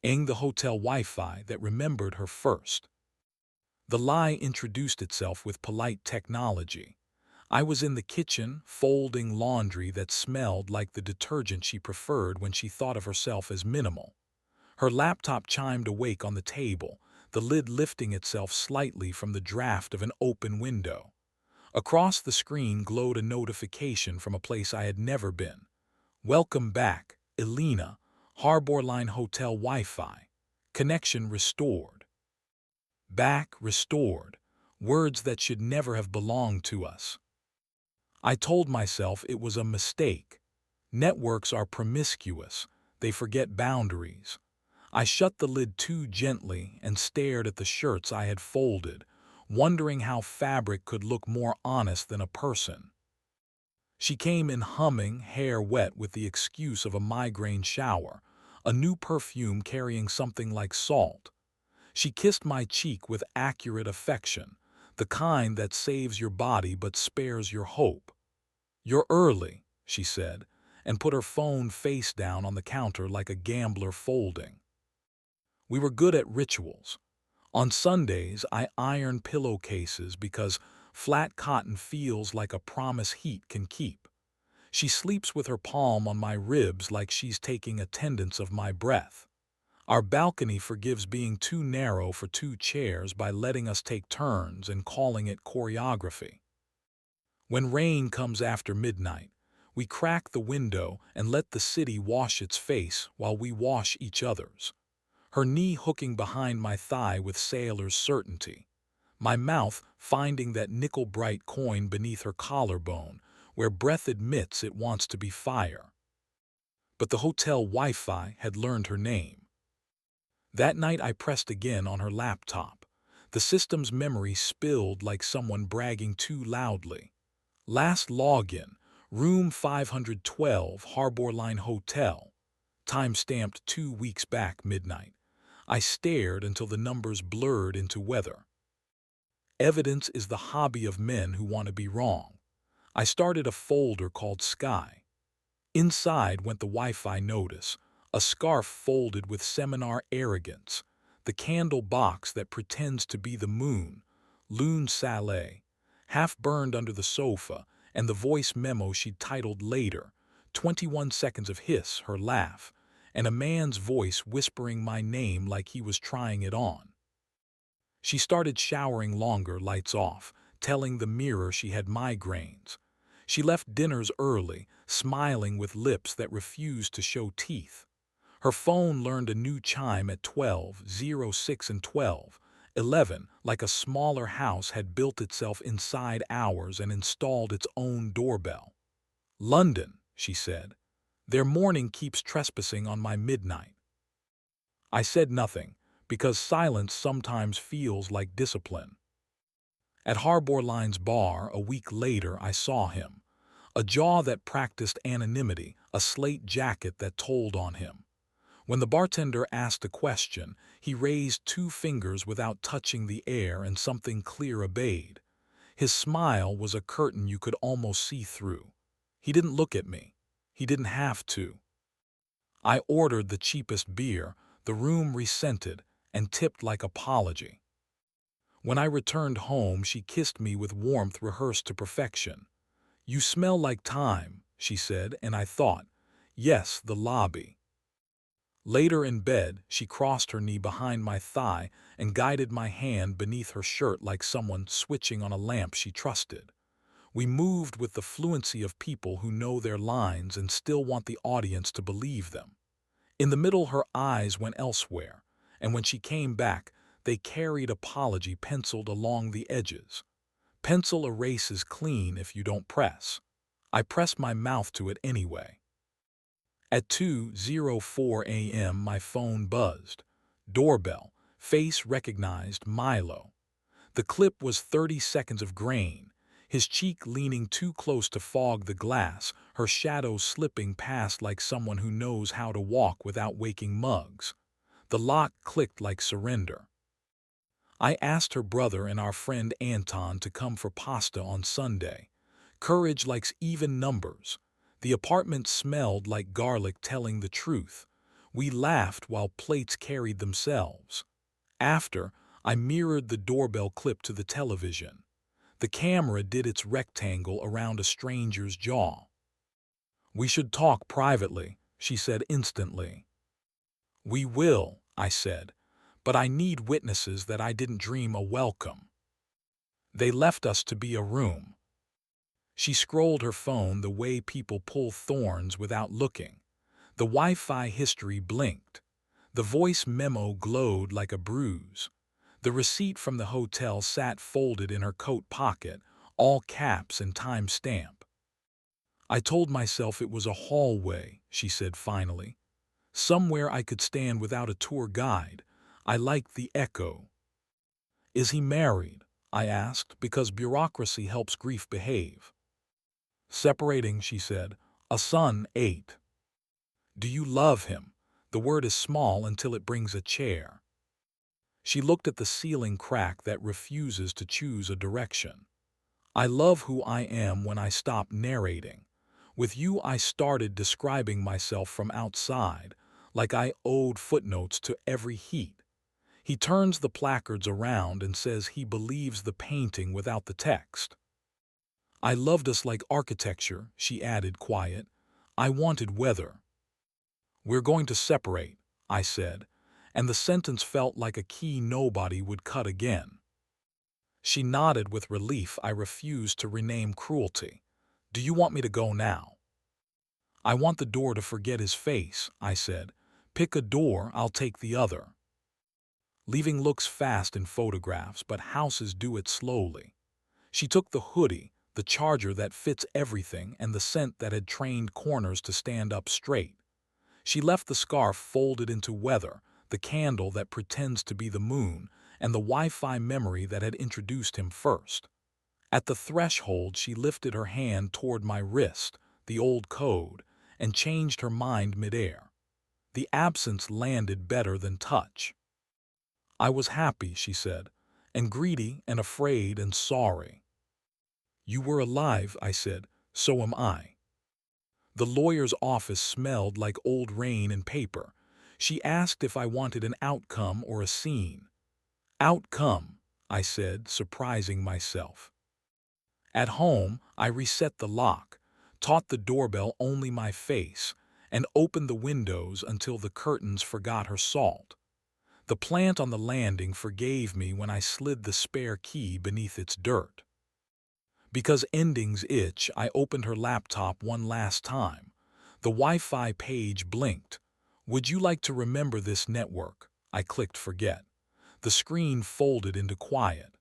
the hotel Wi-Fi that remembered her first. The lie introduced itself with polite technology. I was in the kitchen, folding laundry that smelled like the detergent she preferred when she thought of herself as minimal. Her laptop chimed awake on the table, the lid lifting itself slightly from the draft of an open window. Across the screen glowed a notification from a place I had never been. "Welcome back, Elena. Harbor Line Hotel Wi-Fi. Connection restored." Back restored. Words that should never have belonged to us. I told myself it was a mistake. Networks are promiscuous. They forget boundaries. I shut the lid too gently and stared at the shirts I had folded, wondering how fabric could look more honest than a person. She came in humming, hair wet with the excuse of a migraine shower, a new perfume carrying something like salt. She kissed my cheek with accurate affection, the kind that saves your body but spares your hope. "You're early," she said, and put her phone face down on the counter like a gambler folding. We were good at rituals. On Sundays, I iron pillowcases because flat cotton feels like a promise heat can keep. She sleeps with her palm on my ribs like she's taking attendance of my breath. Our balcony forgives being too narrow for two chairs by letting us take turns and calling it choreography. When rain comes after midnight, we crack the window and let the city wash its face while we wash each other's. Her knee hooking behind my thigh with sailor's certainty. My mouth finding that nickel-bright coin beneath her collarbone, where breath admits it wants to be fire. But the hotel Wi-Fi had learned her name. That night I pressed again on her laptop. The system's memory spilled like someone bragging too loudly. Last login, room 512, Harbor Line Hotel. Time stamped 2 weeks back midnight. I stared until the numbers blurred into weather. Evidence is the hobby of men who want to be wrong. I started a folder called Sky. Inside went the Wi-Fi notice, a scarf folded with seminar arrogance, the candle box that pretends to be the moon, Lune Saleh, half burned under the sofa, and the voice memo she'd titled later, 21 seconds of hiss, her laugh, and a man's voice whispering my name like he was trying it on. She started showering longer, lights off, telling the mirror she had migraines. She left dinners early, smiling with lips that refused to show teeth. Her phone learned a new chime at 12:06 and 12:11, like a smaller house had built itself inside ours and installed its own doorbell. "London," she said. "Their morning keeps trespassing on my midnight." I said nothing, because silence sometimes feels like discipline. At Harbor Line's bar, a week later, I saw him. A jaw that practiced anonymity, a slate jacket that told on him. When the bartender asked a question, he raised 2 fingers without touching the air and something clear obeyed. His smile was a curtain you could almost see through. He didn't look at me. He didn't have to. I ordered the cheapest beer, the room rescented, and tipped like apology. When I returned home, she kissed me with warmth rehearsed to perfection. "You smell like time," she said, and I thought, yes, the lobby. Later in bed, she crossed her knee behind my thigh and guided my hand beneath her shirt like someone switching on a lamp she trusted. We moved with the fluency of people who know their lines and still want the audience to believe them. In the middle, her eyes went elsewhere, and when she came back, they carried apology penciled along the edges. Pencil erases clean if you don't press. I pressed my mouth to it anyway. At 2:04 a.m. my phone buzzed. Doorbell, face recognized, Milo. The clip was 30 seconds of grain, his cheek leaning too close to fog the glass, her shadow slipping past like someone who knows how to walk without waking mugs. The lock clicked like surrender. I asked her brother and our friend Anton to come for pasta on Sunday. Courage likes even numbers. The apartment smelled like garlic telling the truth. We laughed while plates carried themselves. After, I mirrored the doorbell clip to the television. The camera did its rectangle around a stranger's jaw. "We should talk privately," she said instantly. "We will," I said, "but I need witnesses that I didn't dream a welcome." They left us to be a room. She scrolled her phone the way people pull thorns without looking. The Wi-Fi history blinked. The voice memo glowed like a bruise. The receipt from the hotel sat folded in her coat pocket, all caps and time stamp. "I told myself it was a hallway," she said finally. "Somewhere I could stand without a tour guide. I liked the echo." "Is he married?" I asked, because bureaucracy helps grief behave. "Separating," she said. "A son, 8. "Do you love him?" The word is small until it brings a chair. She looked at the ceiling crack that refuses to choose a direction. "I love who I am when I stop narrating. With you I started describing myself from outside, like I owed footnotes to every heat." He turns the placards around and says he believes the painting without the text. "I loved us like architecture," she added, quiet. "I wanted weather." "We're going to separate," I said, and the sentence felt like a key nobody would cut again. She nodded with relief I refused to rename cruelty. "Do you want me to go now?" "I want the door to forget his face," I said. "Pick a door, I'll take the other." Leaving looks fast in photographs, but houses do it slowly. She took the hoodie, the charger that fits everything, and the scent that had trained corners to stand up straight. She left the scarf folded into weather, the candle that pretends to be the moon, and the Wi-Fi memory that had introduced him first. At the threshold, she lifted her hand toward my wrist, the old code, and changed her mind midair. The absence landed better than touch. "I was happy," she said, "and greedy and afraid and sorry." "You were alive," I said. "So am I." The lawyer's office smelled like old rain and paper. She asked if I wanted an outcome or a scene. "Outcome," I said, surprising myself. At home, I reset the lock, taught the doorbell only my face, and opened the windows until the curtains forgot her salt. The plant on the landing forgave me when I slid the spare key beneath its dirt. Because endings itch, I opened her laptop one last time. The Wi-Fi page blinked. "Would you like to remember this network?" I clicked forget. The screen folded into quiet.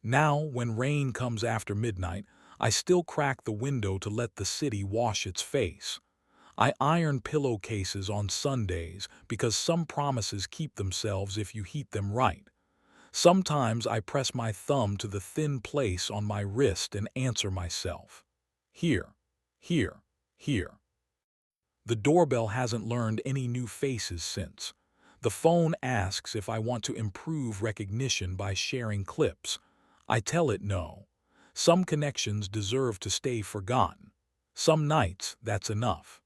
Now, when rain comes after midnight, I still crack the window to let the city wash its face. I iron pillowcases on Sundays because some promises keep themselves if you heat them right. Sometimes I press my thumb to the thin place on my wrist and answer myself. Here, here, here. The doorbell hasn't learned any new faces since. The phone asks if I want to improve recognition by sharing clips. I tell it no. Some connections deserve to stay forgotten. Some nights, that's enough.